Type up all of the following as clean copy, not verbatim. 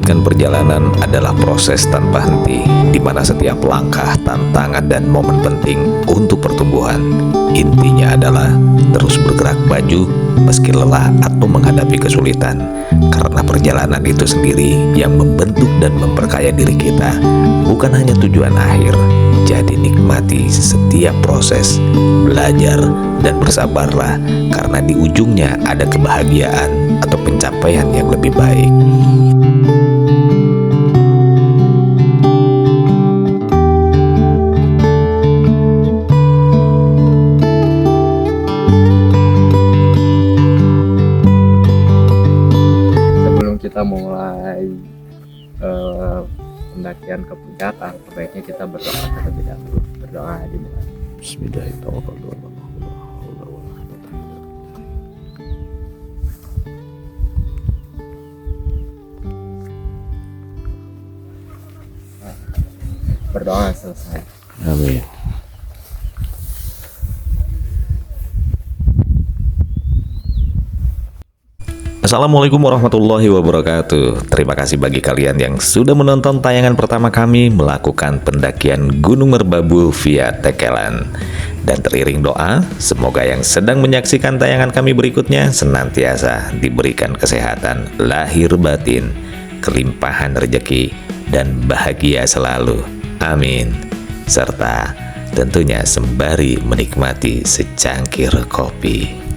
Melanjutkan perjalanan adalah proses tanpa henti, di mana setiap langkah, tantangan, dan momen penting untuk pertumbuhan. Intinya adalah terus bergerak maju meski lelah atau menghadapi kesulitan, karena perjalanan itu sendiri yang membentuk dan memperkaya diri kita, bukan hanya tujuan akhir. Jadi nikmati setiap proses, belajar, dan bersabarlah, karena di ujungnya ada kebahagiaan atau pencapaian yang lebih baik. Sebelum kita mulai pendakian ke puncak, sebaiknya kita berdoa terlebih dahulu. Berdoa dimulai. Bismillahirrahmanirrahim. Berdoa selesai. Amin. Assalamualaikum warahmatullahi wabarakatuh. Terima kasih bagi kalian yang sudah menonton tayangan pertama kami melakukan pendakian Gunung Merbabu via Tekelan. Dan teriring doa, semoga yang sedang menyaksikan tayangan kami berikutnya senantiasa diberikan kesehatan lahir batin, kelimpahan rezeki, dan bahagia selalu. Amin. Serta tentunya sembari menikmati secangkir kopi.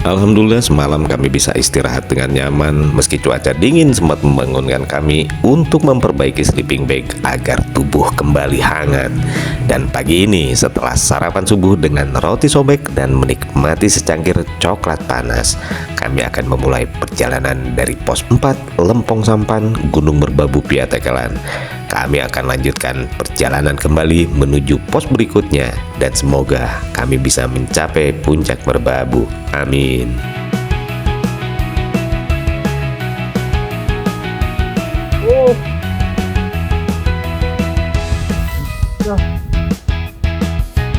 Alhamdulillah semalam kami bisa istirahat dengan nyaman meski cuaca dingin sempat membangunkan kami untuk memperbaiki sleeping bag agar tubuh kembali hangat. Dan pagi ini setelah sarapan subuh dengan roti sobek dan menikmati secangkir coklat panas, kami akan memulai perjalanan dari pos 4 Lempong Sampan Gunung Merbabu via Tekelan. Kami akan lanjutkan perjalanan kembali menuju pos berikutnya dan semoga kami bisa mencapai puncak Merbabu. Amin.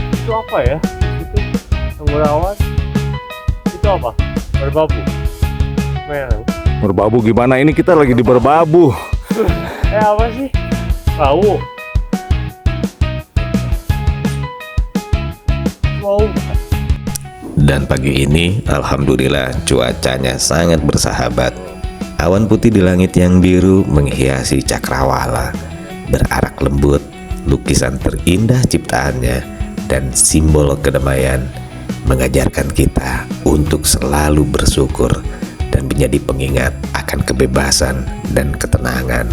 Itu apa ya? Itu Tenggarawan. Itu apa? Merbabu. Merah. Merbabu gimana? Ini kita lagi di Merbabu. Apa sih? Tahu. Wow. Dan pagi ini alhamdulillah cuacanya sangat bersahabat. Awan putih di langit yang biru menghiasi cakrawala, berarak lembut, lukisan terindah ciptaannya, dan simbol kedamaian mengajarkan kita untuk selalu bersyukur dan menjadi pengingat akan kebebasan dan ketenangan.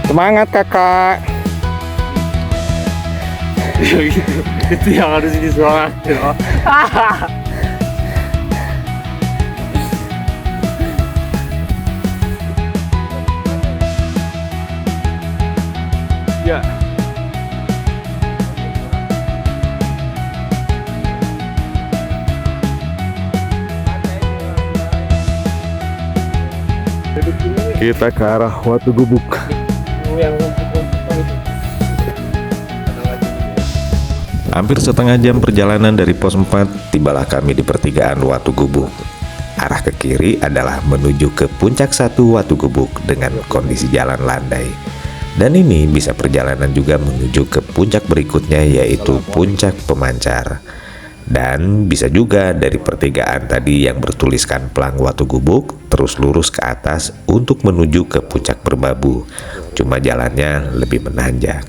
Semangat kakak. Itu yang harus disemangatin. Ya. Kita ke arah Watu Gubuk. Hampir setengah jam perjalanan dari pos 4, tibalah kami di pertigaan Watu Gubuk. Arah ke kiri adalah menuju ke puncak 1 Watu Gubuk dengan kondisi jalan landai. Dan ini bisa perjalanan juga menuju ke puncak berikutnya, yaitu puncak Pemancar. Dan bisa juga dari pertigaan tadi yang bertuliskan Pelang Watu Gubuk terus lurus ke atas untuk menuju ke puncak Merbabu. Cuma jalannya lebih menanjak.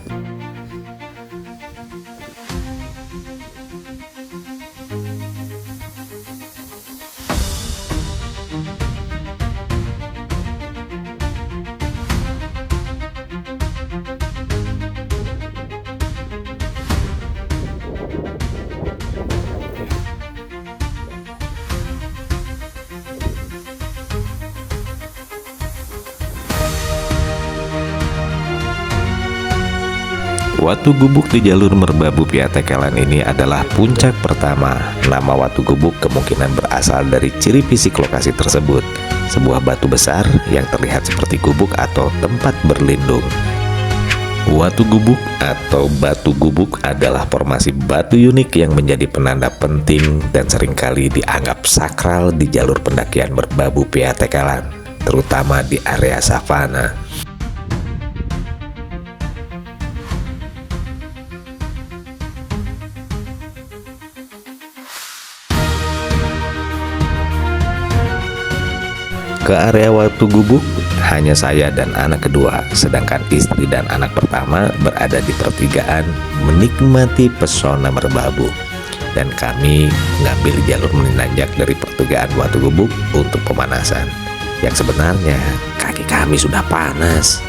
Watu Gubuk di jalur Merbabu Pia Tekelan ini adalah puncak pertama. Nama Watu Gubuk kemungkinan berasal dari ciri fisik lokasi tersebut, sebuah batu besar yang terlihat seperti gubuk atau tempat berlindung. Watu Gubuk atau Batu Gubuk adalah formasi batu unik yang menjadi penanda penting dan seringkali dianggap sakral di jalur pendakian Merbabu Pia Tekelan, terutama di area savana. Ke area Watu Gubuk hanya saya dan anak kedua, sedangkan istri dan anak pertama berada di pertigaan menikmati pesona Merbabu. Dan kami mengambil jalur menanjak dari pertigaan Watu Gubuk untuk pemanasan. Yang sebenarnya kaki kami sudah panas.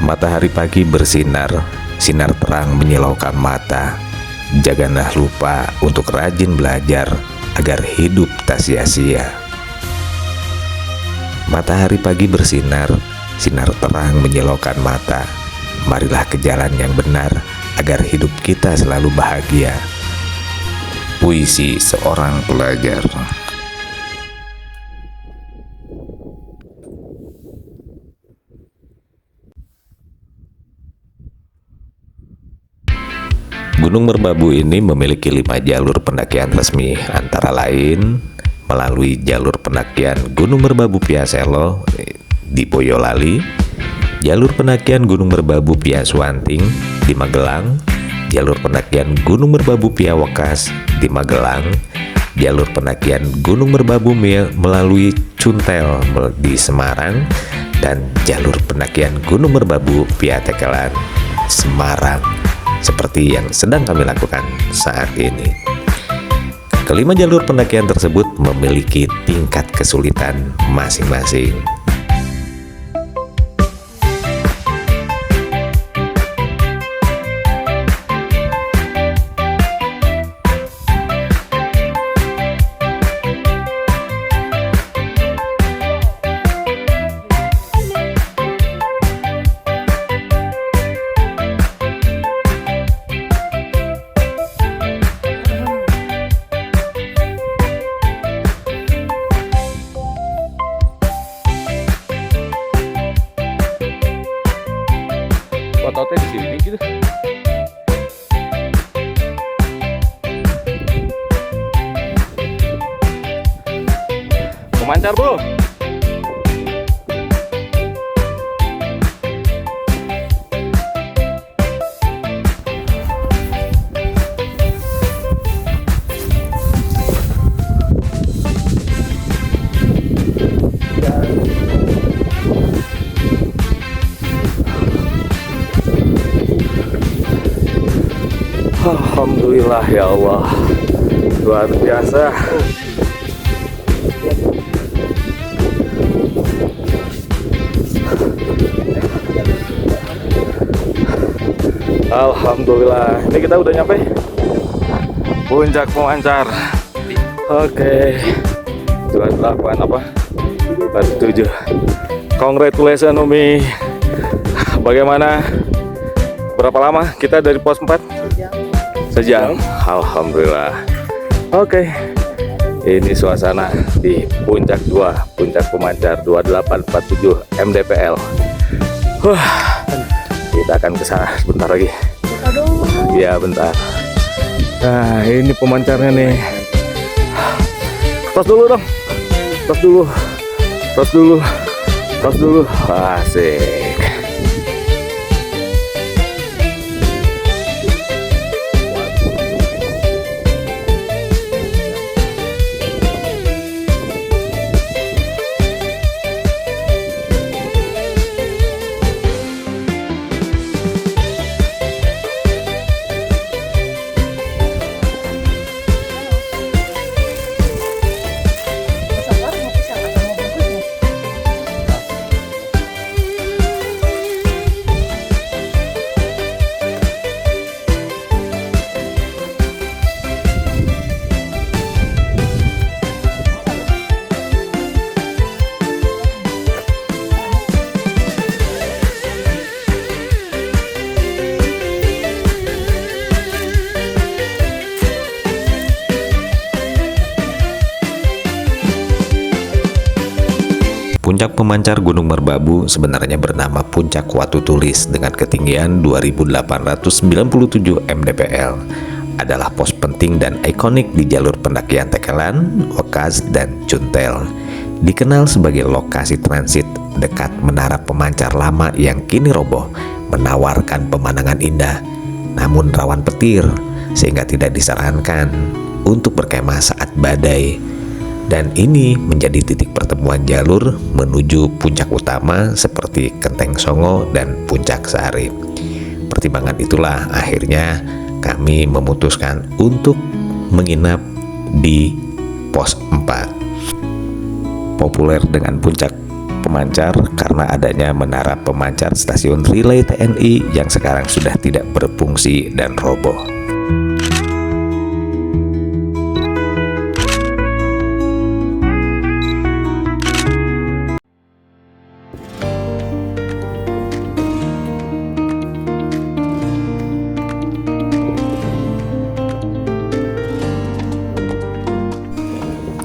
Matahari pagi bersinar, sinar terang menyilaukan mata. Janganlah lupa untuk rajin belajar agar hidup tak sia-sia. Matahari pagi bersinar, sinar terang menyilaukan mata. Marilah ke jalan yang benar agar hidup kita selalu bahagia. Puisi seorang pelajar. Gunung Merbabu ini memiliki 5 jalur pendakian resmi, antara lain melalui jalur pendakian Gunung Merbabu Pia Selo di Boyolali, jalur pendakian Gunung Merbabu Pia Suwanting di Magelang, jalur pendakian Gunung Merbabu Pia Wekas di Magelang, jalur pendakian Gunung Merbabu melalui Cuntel di Semarang, dan jalur pendakian Gunung Merbabu Pia Tekelan Semarang, seperti yang sedang kami lakukan saat ini. Kelima jalur pendakian tersebut memiliki tingkat kesulitan masing-masing. Ototnya di sini gitu. Pemancar, Bro. Alhamdulillah ya Allah, luar biasa. Alhamdulillah, ini kita udah nyampe puncak Pemancar. Oke, 28 apa? 47. Congratulations Umi. Bagaimana? Berapa lama kita dari pos 4? Sejam. Alhamdulillah. Oke. Ini suasana di Puncak 2, Puncak Pemancar 2847 MDPL. Kita akan ke sana sebentar lagi. Ya, bentar. Nah, ini pemancarnya nih. Tos dulu dong. Tos dulu. Tos dulu. Tos dulu. Asik. Puncak pemancar Gunung Merbabu sebenarnya bernama Puncak Watu Tulis dengan ketinggian 2897 mdpl. Adalah pos penting dan ikonik di jalur pendakian Tekelan, Wekas, dan Cuntel. Dikenal sebagai lokasi transit dekat menara pemancar lama yang kini roboh, menawarkan pemandangan indah, namun rawan petir, sehingga tidak disarankan untuk berkemah saat badai. Dan ini menjadi titik pertemuan jalur menuju puncak utama seperti Kenteng Songo dan Puncak Sari. Pertimbangan itulah akhirnya kami memutuskan untuk menginap di pos 4. Populer dengan puncak pemancar karena adanya menara pemancar stasiun relay TNI yang sekarang sudah tidak berfungsi dan roboh.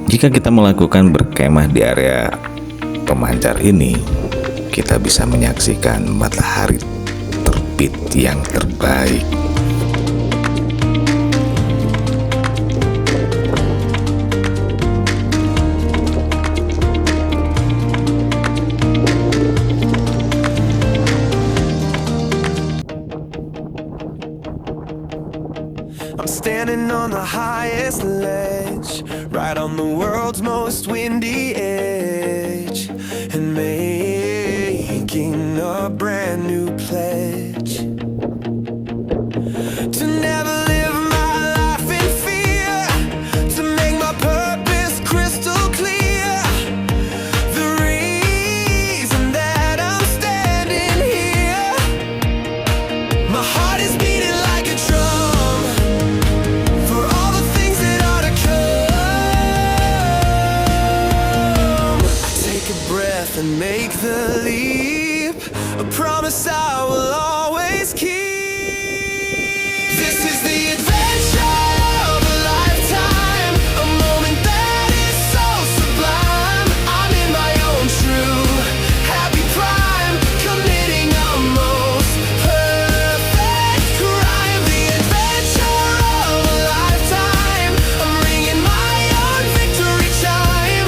Jika kita melakukan berkemah di area pemancar ini, kita bisa menyaksikan matahari terbit yang terbaik. I'm standing on the highest ledge, right on the world's most windy edge, and making a brand new pledge to never live my life in fear, to make my purpose crystal clear. The reason that I'm standing here, my heart is beating like a drum for all the things that are to come. Take a breath and make the leap, a promise I will always keep. This is the adventure of a lifetime, a moment that is so sublime. I'm in my own true happy prime, committing a most perfect crime. The adventure of a lifetime, I'm ringing my own victory chime.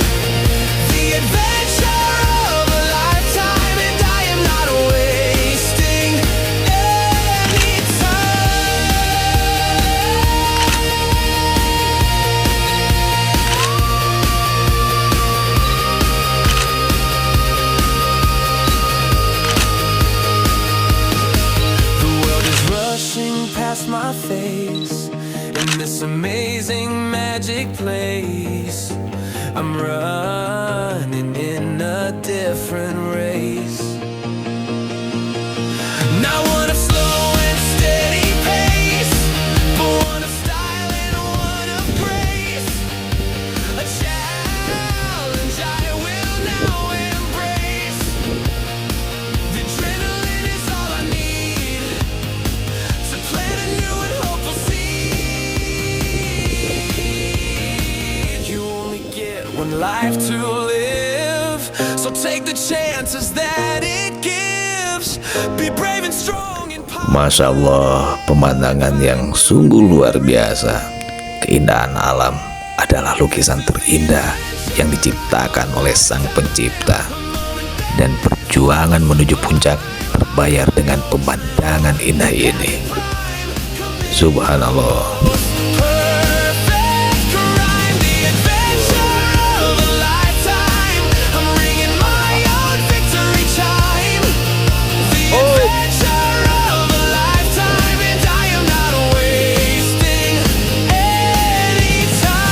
The adventure of a lifetime, and I am not wasting any time. The world is rushing past my face in this amazing magic place. I'm running in a different race. Not one of slow and steady pace, but one of style and one of grace. A challenge I will now embrace. The adrenaline is all I need to plant a new and hopeful seed. You won't take the chances that it gives. Be brave and strong and Masya Allah, pemandangan yang sungguh luar biasa. Keindahan alam adalah lukisan terindah yang diciptakan oleh Sang Pencipta. Dan perjuangan menuju puncak terbayar dengan pemandangan indah ini. Subhanallah. perfect crime, the adventure of a lifetime. I'm ringing my own victory chime. The adventure of a lifetime, and I am not wasting any time.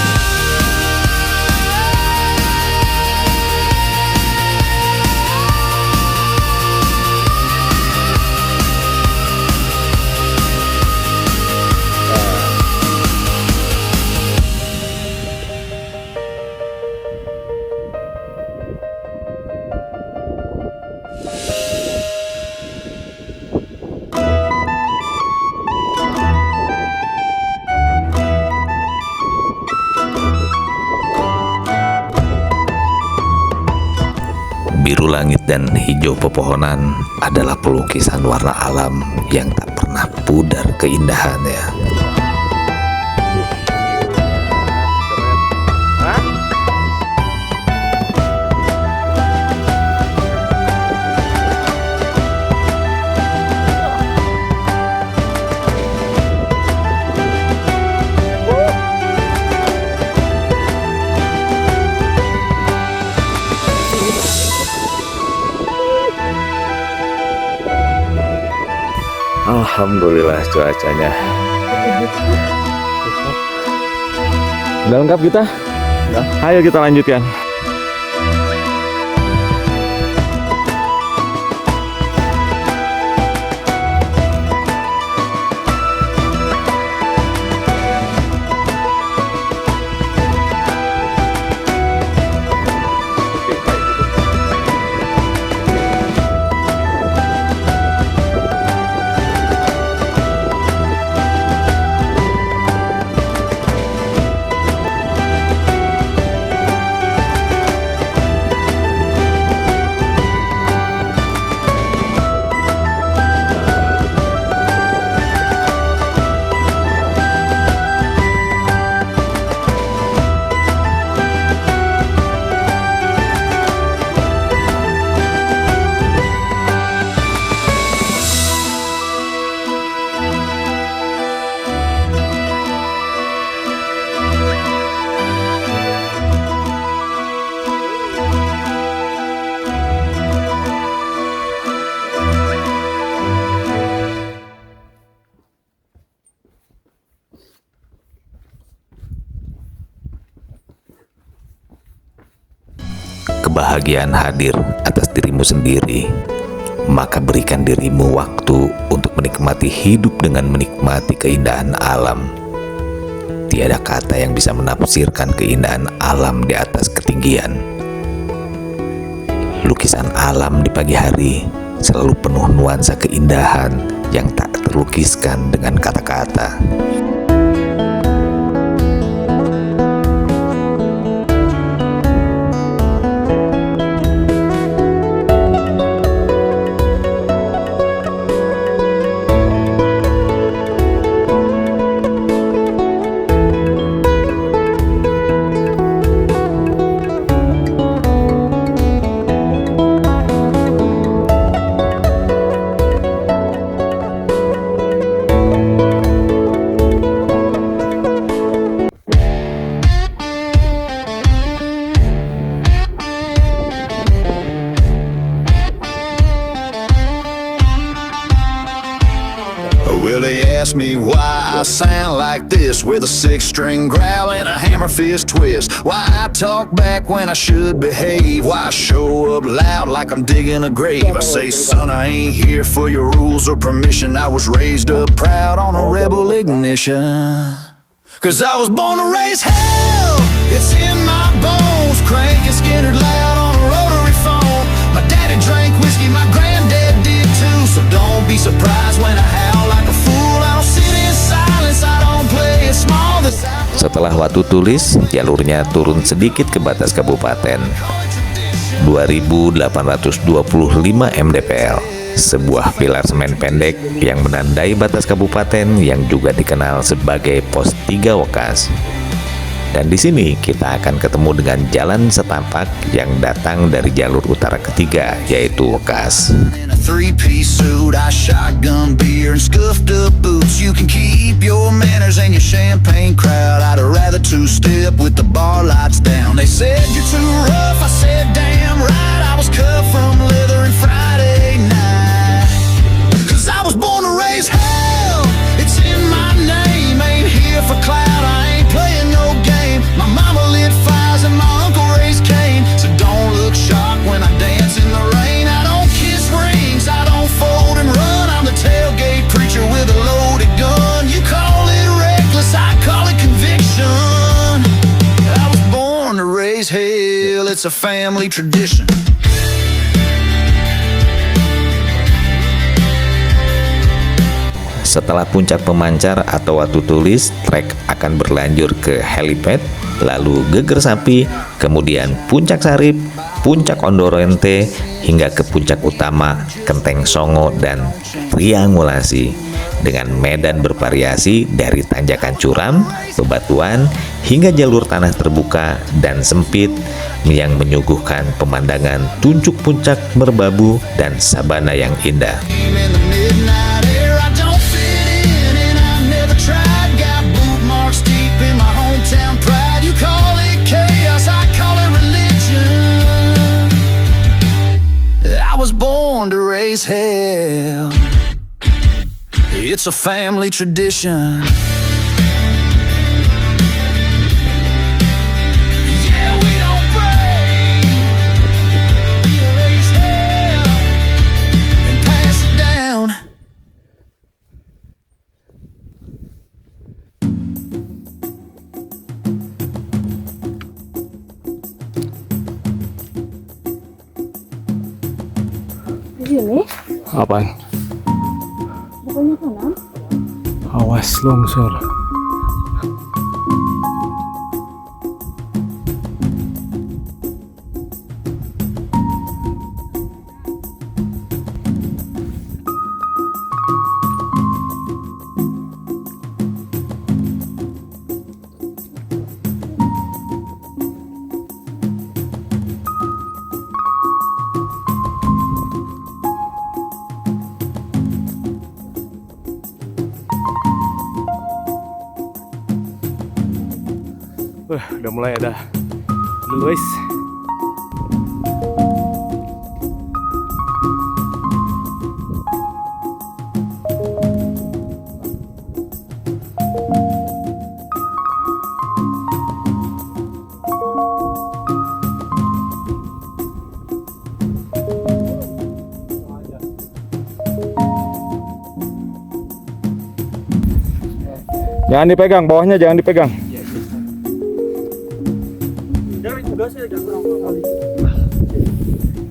Biru langit dan hijau pepohonan adalah pelukisan warna alam yang tak pernah pudar keindahannya. Alhamdulillah cuacanya. Udah lengkap kita? Ayo kita lanjutkan. Kebahagiaan hadir atas dirimu sendiri, maka berikan dirimu waktu untuk menikmati hidup dengan menikmati keindahan alam. Tiada kata yang bisa menafsirkan keindahan alam di atas ketinggian. Lukisan alam di pagi hari selalu penuh nuansa keindahan yang tak terlukiskan dengan kata-kata. Well, they ask me why I sound like this, with a six-string growl and a hammer fist twist. Why I talk back when I should behave. Why I show up loud like I'm digging a grave. I say, son, I ain't here for your rules or permission. I was raised up proud on a rebel ignition. 'Cause I was born to raise hell. It's in my bones. Cranking Skinner loud on a rotary phone. My daddy drank whiskey, my granddad did too. So don't be surprised when I howl like a fool. I don't sit in silence, I don't play it small. Setelah Watu Tulis, jalurnya turun sedikit ke batas kabupaten. 2825 mdpl, sebuah pilar semen pendek yang menandai batas kabupaten yang juga dikenal sebagai pos 3 Wekas. Dan di sini kita akan ketemu dengan jalan setapak yang datang dari jalur utara ketiga, yaitu Wekas. In a three-piece suit, I shotgun beer and scuffed up boots. You can keep your manners and your champagne crowd. I'd rather two-step with the bar lights down. They said you're too rough, I said damn right. I was cut from leather and Friday night. 'Cause I was born to raise hell. It's in my name. Ain't here for clout. I ain't playing no game. My mama lit fires and my uncle raised Cain. So don't look shocked when I dance in the rain. I don't kiss rings, I don't fold and run. I'm the tailgate preacher with a loaded gun. You call it reckless, I call it conviction. I was born to raise hell, it's a family tradition. Setelah puncak pemancar atau Watu Tulis, trek akan berlanjur ke helipad, lalu Geger Sapi, kemudian Puncak Sarip, Puncak Ondorente, hingga ke puncak utama Kenteng Songo dan Triangulasi, dengan medan bervariasi dari tanjakan curam, bebatuan, hingga jalur tanah terbuka dan sempit yang menyuguhkan pemandangan tunjuk puncak Merbabu dan sabana yang indah. In the midnight air, I don't fit in and I've never tried. Got boot marks deep in my hometown pride. You call it chaos, I call it religion. I was born to raise hell. It's a family tradition. Yeah, we don't break. We raise hell and pass it down. Di sini Apaan? bukannya kanan? Awas longsor. Udah mulai ada dulu guys. Jangan dipegang, bawahnya jangan dipegang.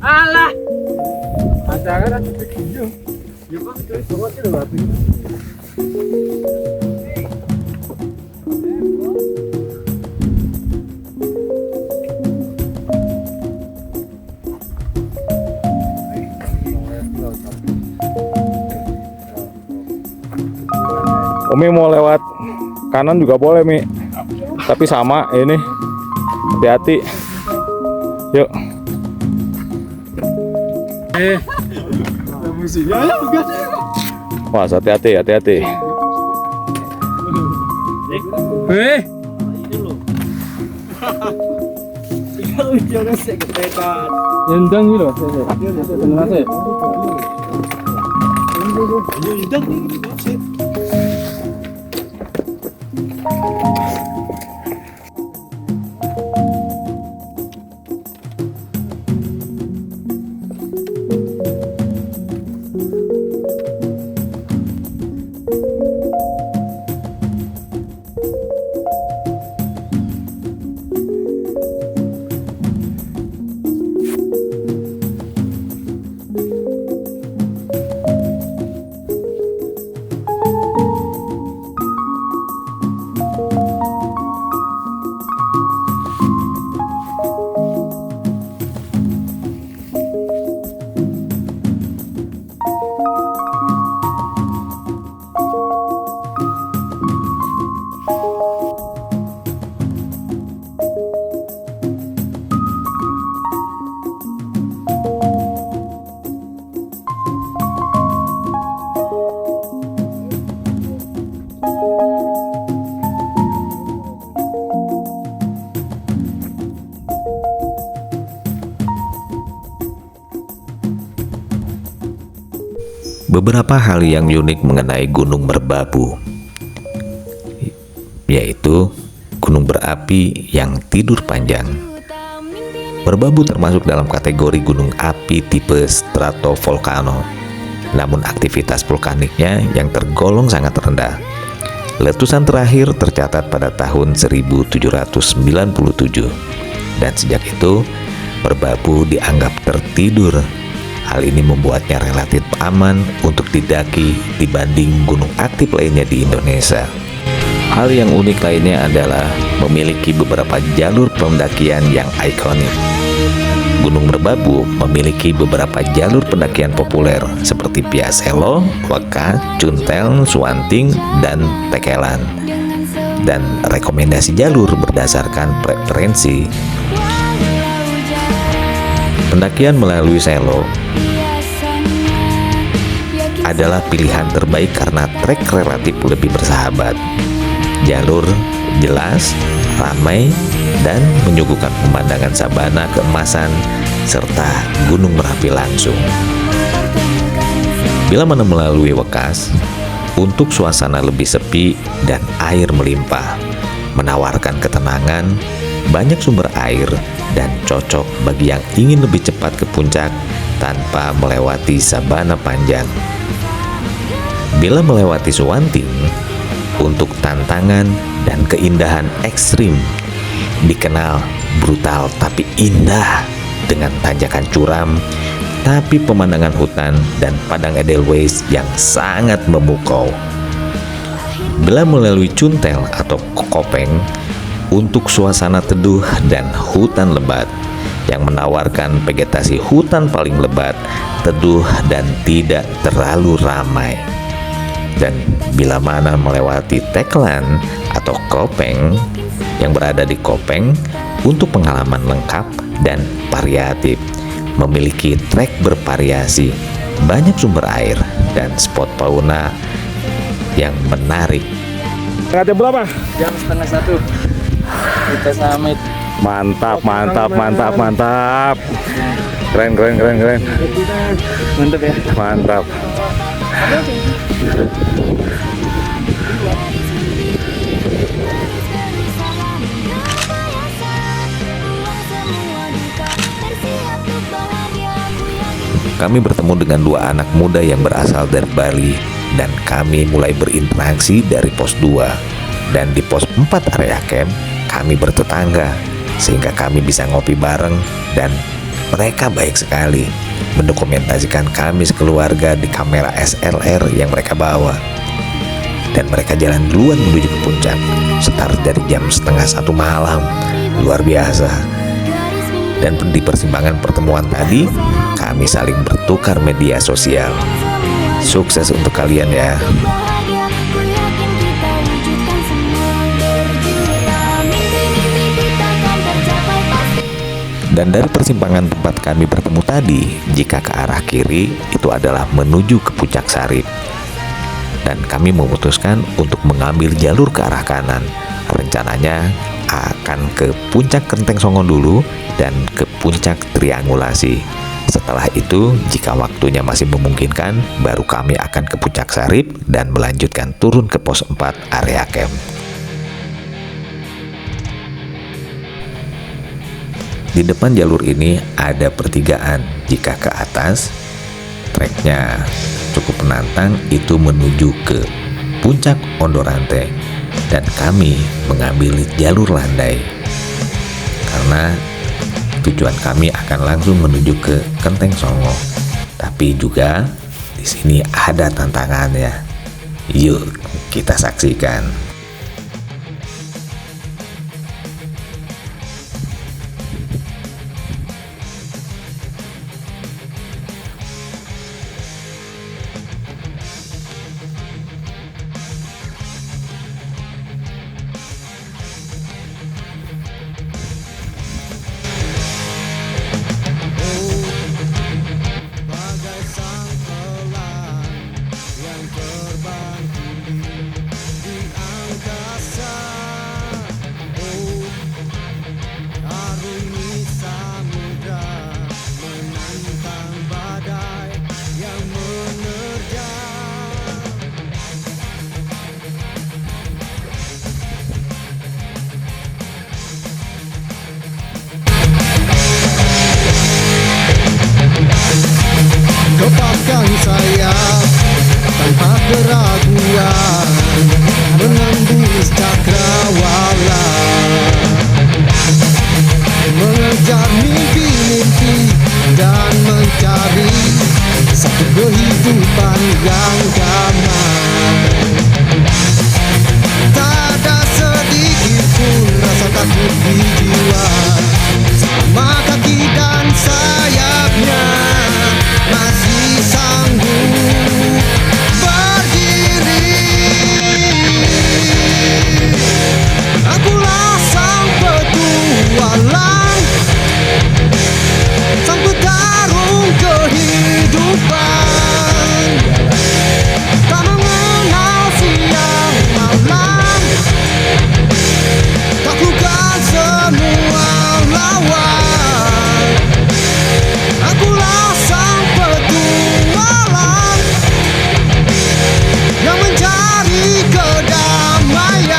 Alah. Ada kan video. Ya Pak, terus semua itu udah Umi mau lewat kanan juga boleh Mi, tapi sama ini, hati-hati. Yuk. Wah, hati-hati, hati-hati. Yendang gitu. beberapa hal yang unik mengenai Gunung Merbabu, yaitu gunung berapi yang tidur panjang. Merbabu termasuk dalam kategori gunung api tipe stratovolcano, namun aktivitas vulkaniknya yang tergolong sangat rendah. Letusan terakhir tercatat pada tahun 1797, dan sejak itu Merbabu dianggap tertidur. Hal ini membuatnya relatif aman untuk didaki dibanding gunung aktif lainnya di Indonesia. Hal yang unik lainnya adalah memiliki beberapa jalur pendakian yang ikonik. Gunung Merbabu memiliki beberapa jalur pendakian populer seperti Piaselo, Weka, Cuntel, Suwanting, dan Tekelan. Dan rekomendasi jalur berdasarkan preferensi. Pendakian melalui Selo adalah pilihan terbaik karena trek relatif lebih bersahabat. Jalur jelas, ramai, dan menyuguhkan pemandangan sabana keemasan serta gunung Merapi langsung. Bila mana melalui Wekas, untuk suasana lebih sepi dan air melimpah, menawarkan ketenangan, banyak sumber air, dan cocok bagi yang ingin lebih cepat ke puncak tanpa melewati sabana panjang. Bila melewati Suwanting, untuk tantangan dan keindahan ekstrim, dikenal brutal tapi indah dengan tanjakan curam, tapi pemandangan hutan dan padang edelweiss yang sangat memukau. Bila melalui Cuntel atau Kopeng, untuk suasana teduh dan hutan lebat yang menawarkan vegetasi hutan paling lebat, teduh, dan tidak terlalu ramai. Dan bila mana melewati Tekelan atau Kopeng yang berada di Kopeng, untuk pengalaman lengkap dan variatif, memiliki trek bervariasi, banyak sumber air, dan spot fauna yang menarik. Jam berapa? Jam 12:30 kita summit. Mantap. Keren. Mantap ya. Mantap. Kami bertemu dengan dua anak muda yang berasal dari Bali, dan kami mulai berinteraksi dari pos 2. Dan di pos 4 area camp, kami bertetangga, sehingga kami bisa ngopi bareng, dan mereka baik sekali mendokumentasikan kami sekeluarga di kamera SLR yang mereka bawa. Dan mereka jalan duluan menuju ke puncak, start dari jam 12:30 malam. Luar biasa. Dan di persimpangan pertemuan tadi, kami saling bertukar media sosial. Sukses untuk kalian ya. Dan dari persimpangan tempat kami bertemu tadi, jika ke arah kiri, itu adalah menuju ke Puncak Sarip. Dan kami memutuskan untuk mengambil jalur ke arah kanan. Rencananya akan ke Puncak Kenteng Songo dulu dan ke Puncak Triangulasi. Setelah itu, jika waktunya masih memungkinkan, baru kami akan ke Puncak Sarip dan melanjutkan turun ke pos 4 area camp. Di depan jalur ini ada pertigaan. Jika ke atas, treknya cukup menantang, itu menuju ke Puncak Ondorante, dan kami mengambil jalur landai karena tujuan kami akan langsung menuju ke Kenteng Songo. Tapi juga di sini ada tantangannya. Yuk kita saksikan. keraguan menembus cakrawala, mengejar mimpi-mimpi dan mencari satu kehidupan yang damai. Tak ada sedikit pun rasa takut di jiwa, selama kaki dan sayapnya masih sanggup berdiri. Akulah sang petualang, sang petarung kehidupan, tak mengenal siang malam, taklukkan semua lawan. Akulah sang petualang yang mencari kedamaian,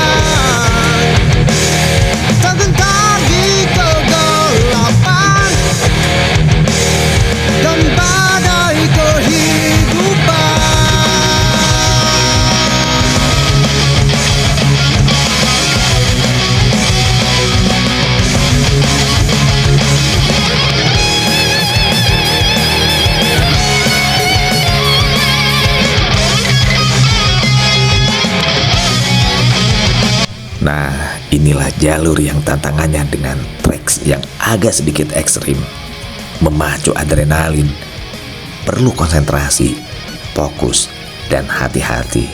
tak gentar di kegelapan dan badai kehidupan. Nah, inilah jalur yang tantangannya dengan treks yang agak sedikit ekstrim, memacu adrenalin, perlu konsentrasi, fokus, dan hati-hati.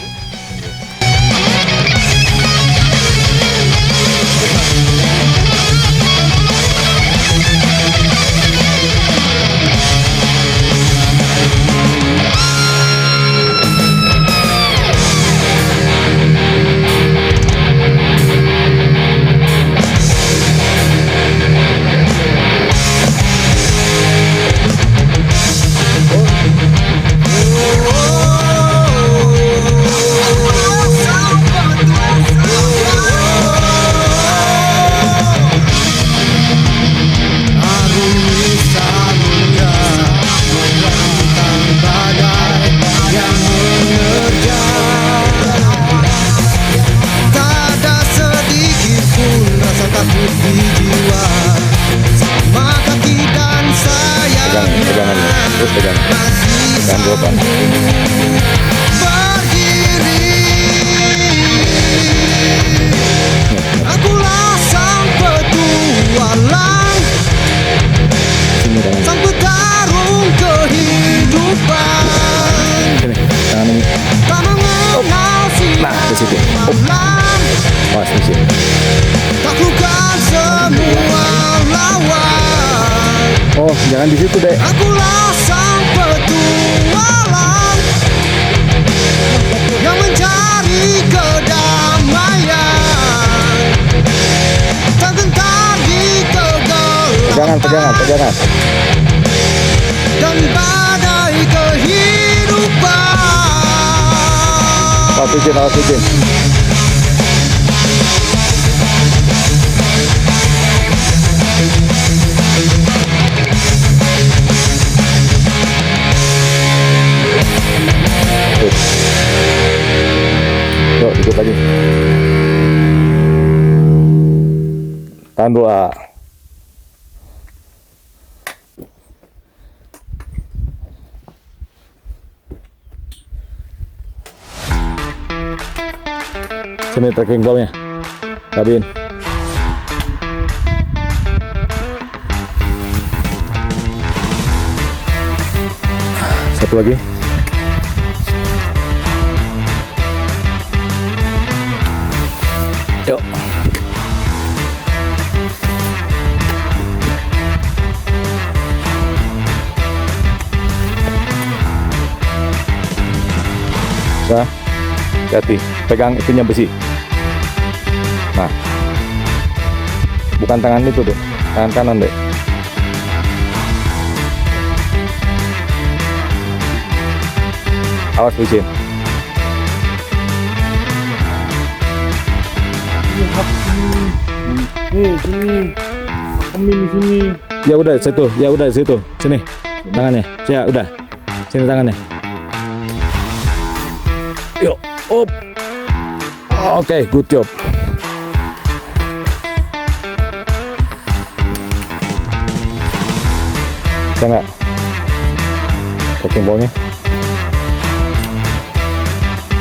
Akulah sang petualang, sang petarung kehidupan, tak mengenal siang malam, taklukkan semua lawan. Oh, jangan di situ, Dek. Akulah sang petualang yang mencari kedamaian, tak gentar di kegelapan Pegangan. dan badai kehidupan. Awas izin. Yuk, duduk lagi. Tahan doa. Sini trekking bawahnya. Kabin. Satu lagi. Yuk. Nah, hati-hati, pegang itunya besi. Nah, bukan tangan itu deh, tangan kanan deh. Awas licin. Sini. Kami di sini. Ya udah situ. Sini tangannya. Ya udah. Sini tangannya. Yuk, up. Oke, good job. Bisa nggak? Tracking ballnya?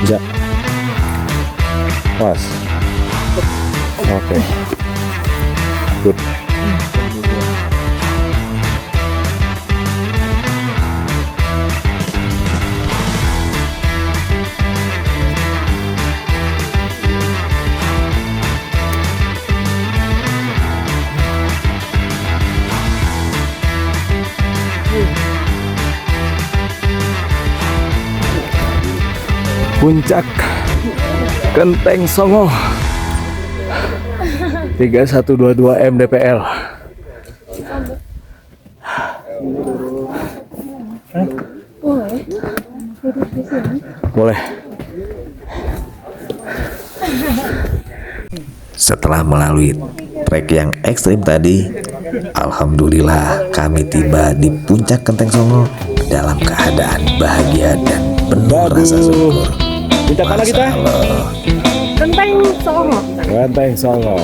Bisa. Pas. Oke. Good. Puncak Genteng Songo 3122 mdpl. Boleh. Duduk di sini. Boleh. Setelah melalui trek yang ekstrim tadi, alhamdulillah kami tiba di puncak Genteng Songo dalam keadaan bahagia dan penuh rasa syukur. Puncak mana kita? Masya Allah. Genteng Songo. Genteng Songo.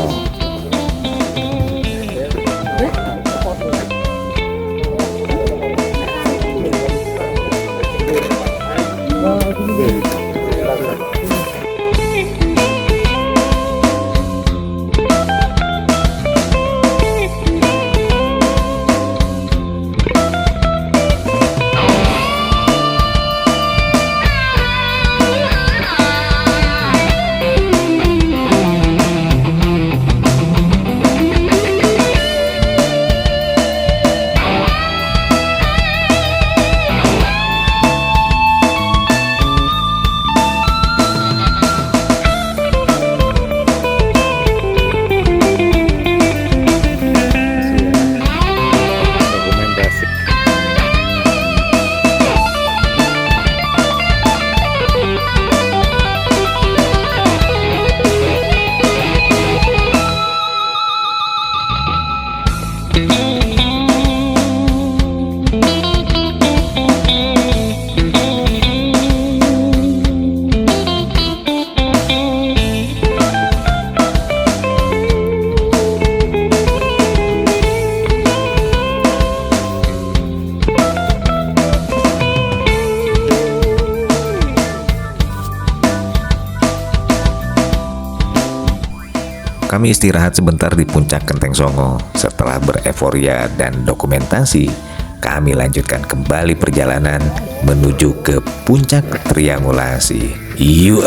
Kami istirahat sebentar di puncak Genteng Songo. Setelah bereforia dan dokumentasi, kami lanjutkan kembali perjalanan menuju ke puncak Triangulasi. Yuk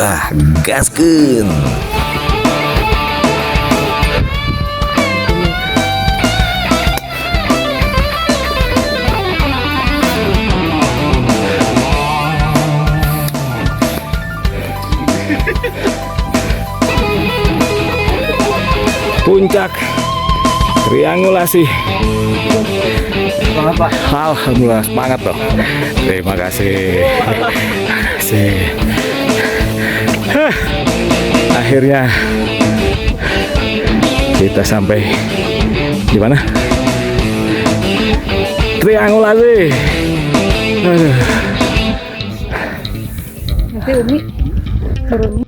gaskeun! Puncak Triangulasi. Semangat Pak. Alhamdulillah, semangat loh. Terima kasih. Akhirnya kita sampai di mana? Triangulasi. Aduh. Nanti Umi turun.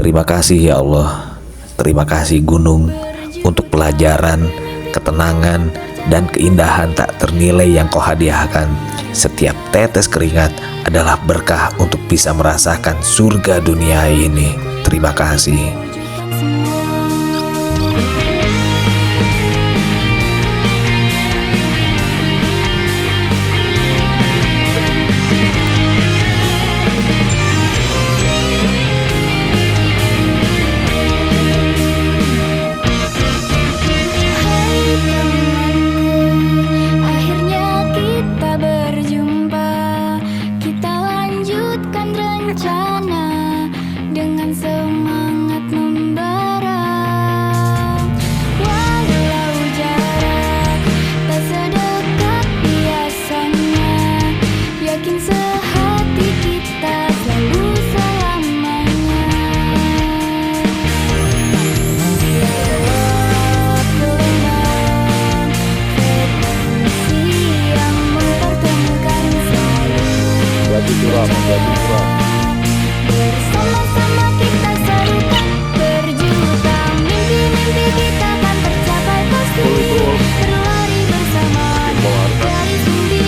Terima kasih ya Allah, terima kasih gunung untuk pelajaran, ketenangan, dan keindahan tak ternilai yang kau hadiahkan. Setiap tetes keringat adalah berkah untuk bisa merasakan surga dunia ini. Terima kasih. Bersama-sama kita serukan berjuta mimpi-mimpi kita akan tercapai pasti. Berlari bersama dari sini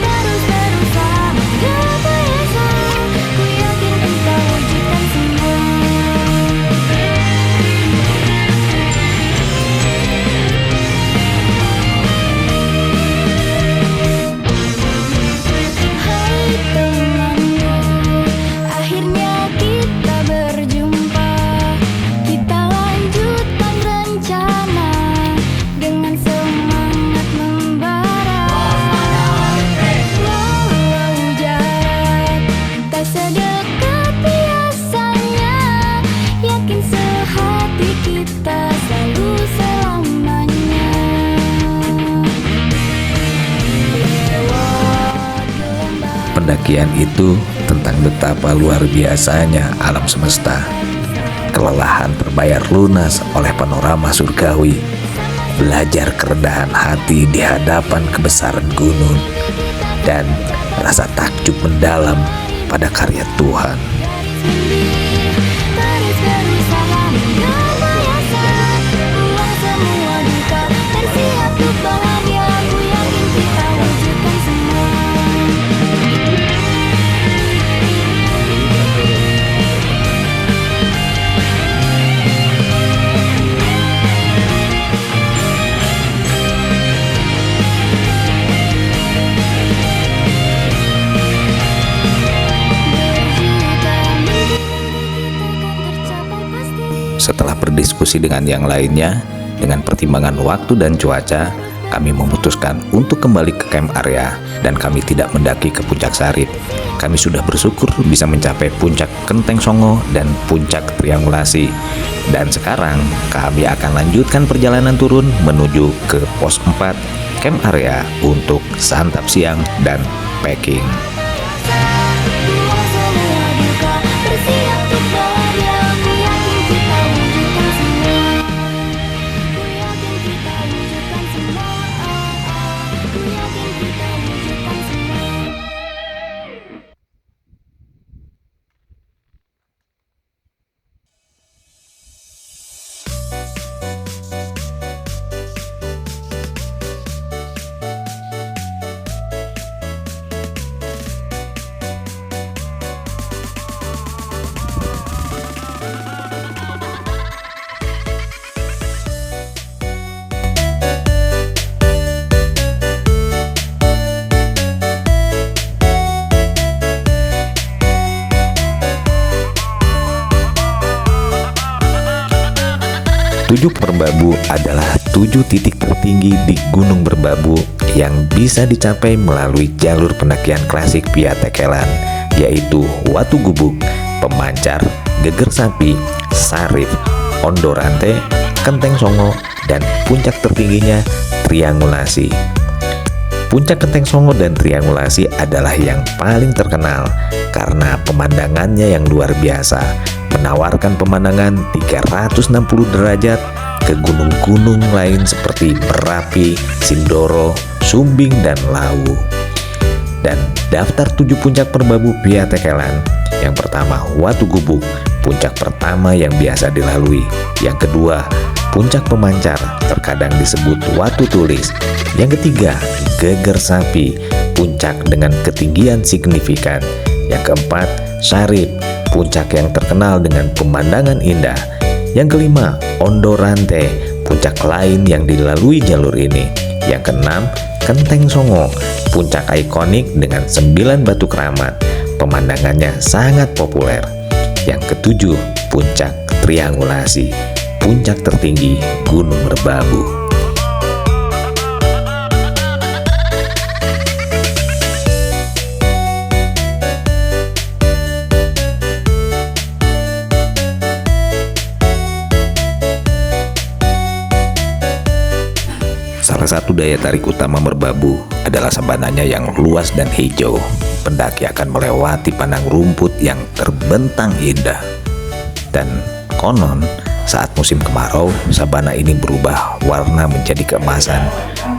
terus-terusan gak biasa. Ku yakin kita wujudkan semua. Hai temanku, akhirnya kita berjumpa. Kita lanjutkan rencana dengan semangat membara. Walau jarak tak sedekat biasanya, yakin sehati kita selalu selamanya. Lewat gelombang Pendakian itu tentang betapa luar biasanya alam semesta. Kelelahan terbayar lunas oleh panorama surgawi. Belajar kerendahan hati di hadapan kebesaran gunung. Dan rasa takjub mendalam pada karya Tuhan. terus berusaha gak biasa. Buang semua duka, bersiap untuk bahagia. Ku yakin kita wujudkan semua. Setelah berdiskusi dengan yang lainnya, dengan pertimbangan waktu dan cuaca, kami memutuskan untuk kembali ke camp area dan kami tidak mendaki ke Puncak Sarip. Kami sudah bersyukur bisa mencapai Puncak Kenteng Songo dan Puncak Triangulasi. Dan sekarang kami akan lanjutkan perjalanan turun menuju ke pos 4 camp area untuk santap siang dan packing. Buang semua duka, bersiap untuk bahagia. Ku yakin kita wujudkan semua. Ku yakin kita wujudkan semua. Ku yakin kita wujudkan semua. Tujuh Merbabu adalah 7 titik tertinggi di Gunung Merbabu yang bisa dicapai melalui jalur pendakian klasik via Tekelan, yaitu Watu Gubuk, Pemancar, Geger Sapi, Sarip, Ondorante, Kenteng Songo, dan puncak tertingginya Triangulasi. Puncak Kenteng Songo dan Triangulasi adalah yang paling terkenal karena pemandangannya yang luar biasa, menawarkan pemandangan 360 derajat ke gunung-gunung lain seperti Merapi, Sindoro, Sumbing, dan Lawu. Dan daftar 7 puncak Merbabu via Tekelan. Yang pertama, Watu Gubuk, puncak pertama yang biasa dilalui. Yang kedua, Puncak Pemancar, terkadang disebut Watu Tulis. Yang ketiga, Geger Sapi, puncak dengan ketinggian signifikan. Yang keempat, Sarip, puncak yang terkenal dengan pemandangan indah. Yang kelima, Ondorante, puncak lain yang dilalui jalur ini. Yang keenam, Kenteng Songo, puncak ikonik dengan 9 batu keramat. Pemandangannya sangat populer. Yang ketujuh, Puncak Triangulasi, puncak tertinggi Gunung Merbabu. Salah satu daya tarik utama Merbabu adalah sabananya yang luas dan hijau. Pendaki akan melewati padang rumput yang terbentang indah. Dan konon, saat musim kemarau, sabana ini berubah warna menjadi keemasan,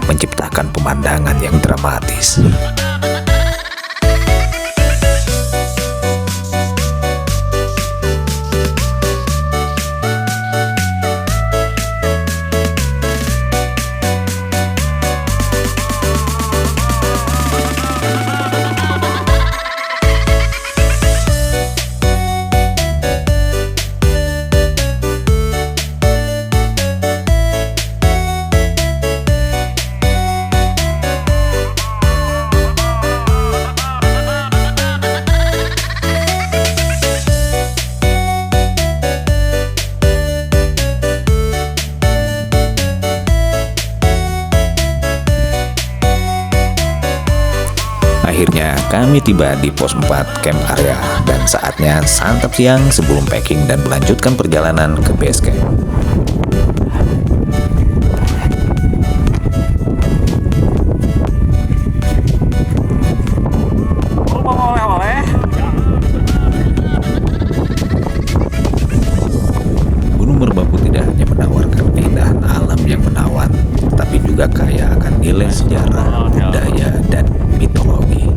menciptakan pemandangan yang dramatis. Akhirnya kami tiba di pos 4 camp area dan saatnya santap siang sebelum packing dan melanjutkan perjalanan ke base camp. Gunung Merbabu tidak hanya menawarkan keindahan alam yang menawan, tapi juga kaya akan nilai sejarah, budaya, dan mitologi.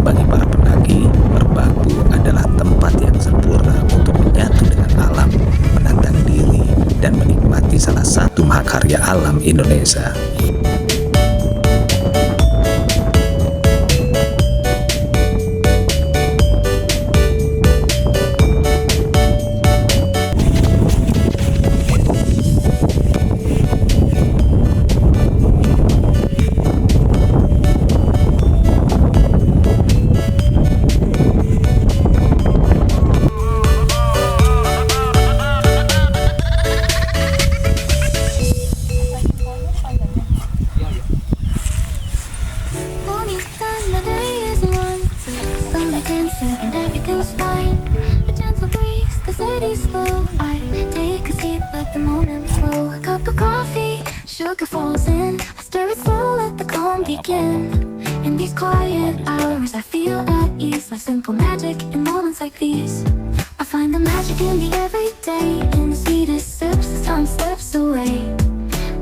Bagi para pendaki, Merbabu adalah tempat yang sempurna untuk menyatu dengan alam, menantang diri, dan menikmati salah satu mahakarya alam Indonesia. Morning sun, the day is one. Sunlight dancing and everything's fine. A gentle breeze, the city's slow. I take a seat, let the moment flow. A cup of coffee, sugar falls in. I stir it slow, let the calm begin. In these quiet hours, I feel at ease. Like simple magic in moments like these. I find the magic in the everyday. In the sweetest sips, the sun slips away.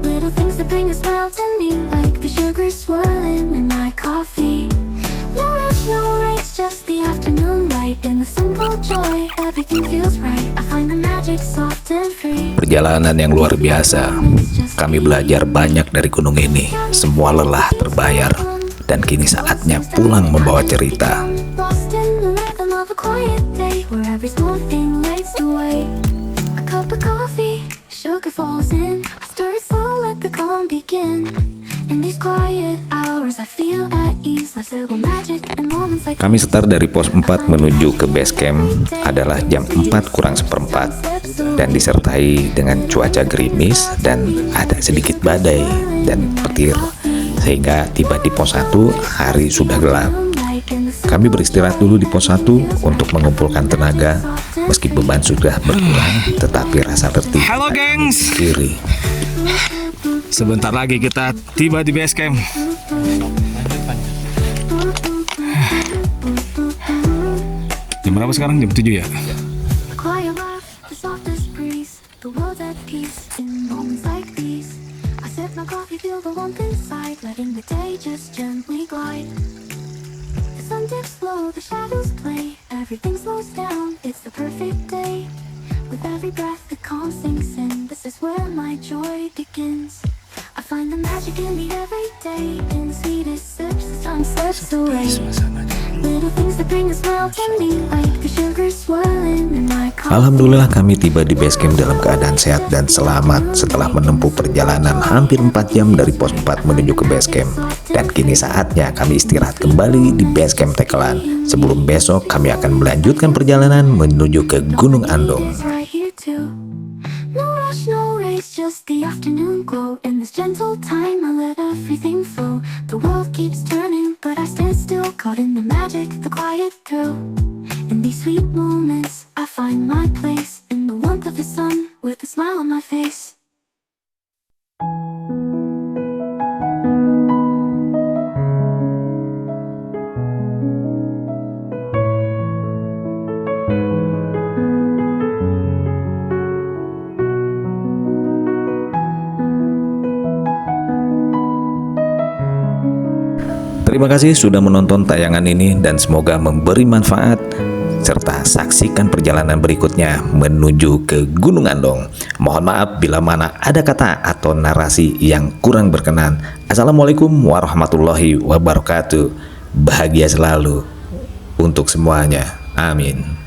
Little things that bring a smile to me, like the sugar swirling in my coffee. No rush, no race, just the afternoon light. In the simple joy, everything feels right. I find the magic soft and free. Perjalanan yang luar biasa. Kami belajar banyak dari gunung ini. Semua lelah terbayar. Dan kini saatnya pulang membawa cerita. Lost in the rhythm of a quiet day, where every small thing lights the way. A cup of coffee, sugar falls in. I stir it slow, let the calm begin. In these quiet hours, I feel at ease. Like simple magic and moments like Kami setar dari pos 4 menuju ke base camp adalah jam 4 kurang seperempat dan disertai dengan cuaca gerimis dan ada sedikit badai dan petir, sehingga tiba di pos 1 hari sudah gelap. Kami beristirahat dulu di pos 1 untuk mengumpulkan tenaga. Meski beban sudah berkurang, tetapi rasa letih Halo gengs, kiri. sebentar lagi kita tiba di base camp. Jam berapa sekarang? Jam 7 ya? the quiet laugh, the softest breeze. The world's at peace in moments like these. I sip my coffee, feel the warmth inside, letting the day just gently glide. The sun dips low, the shadows play. Everything slows down, it's the perfect day. With every breath, the calm sinks in. This is where my joy begins. I find the magic in the everyday. In the sweetest sips, the sun slips away. Little things that bring a smile to me, like the sugar swirling in my coffee. Alhamdulillah kami tiba di base camp dalam keadaan sehat dan selamat setelah menempuh perjalanan hampir 4 jam dari pos 4 menuju ke base camp. Dan kini saatnya kami istirahat kembali di base camp Tekelan. Sebelum besok kami akan melanjutkan perjalanan menuju ke Gunung Andong. Right here too. No rush, no race, just the afternoon glow. In this gentle time, I let everything flow. The world keeps turning, but I stand still, caught in the magic, the quiet thrill. In these sweet moments, I find my place. In the warmth of the sun, with a smile on my face. Terima kasih sudah menonton tayangan ini dan semoga memberi manfaat serta saksikan perjalanan berikutnya menuju ke Gunung Andong. Mohon maaf bila mana ada kata atau narasi yang kurang berkenan. Assalamualaikum warahmatullahi wabarakatuh. Bahagia selalu untuk semuanya. Amin.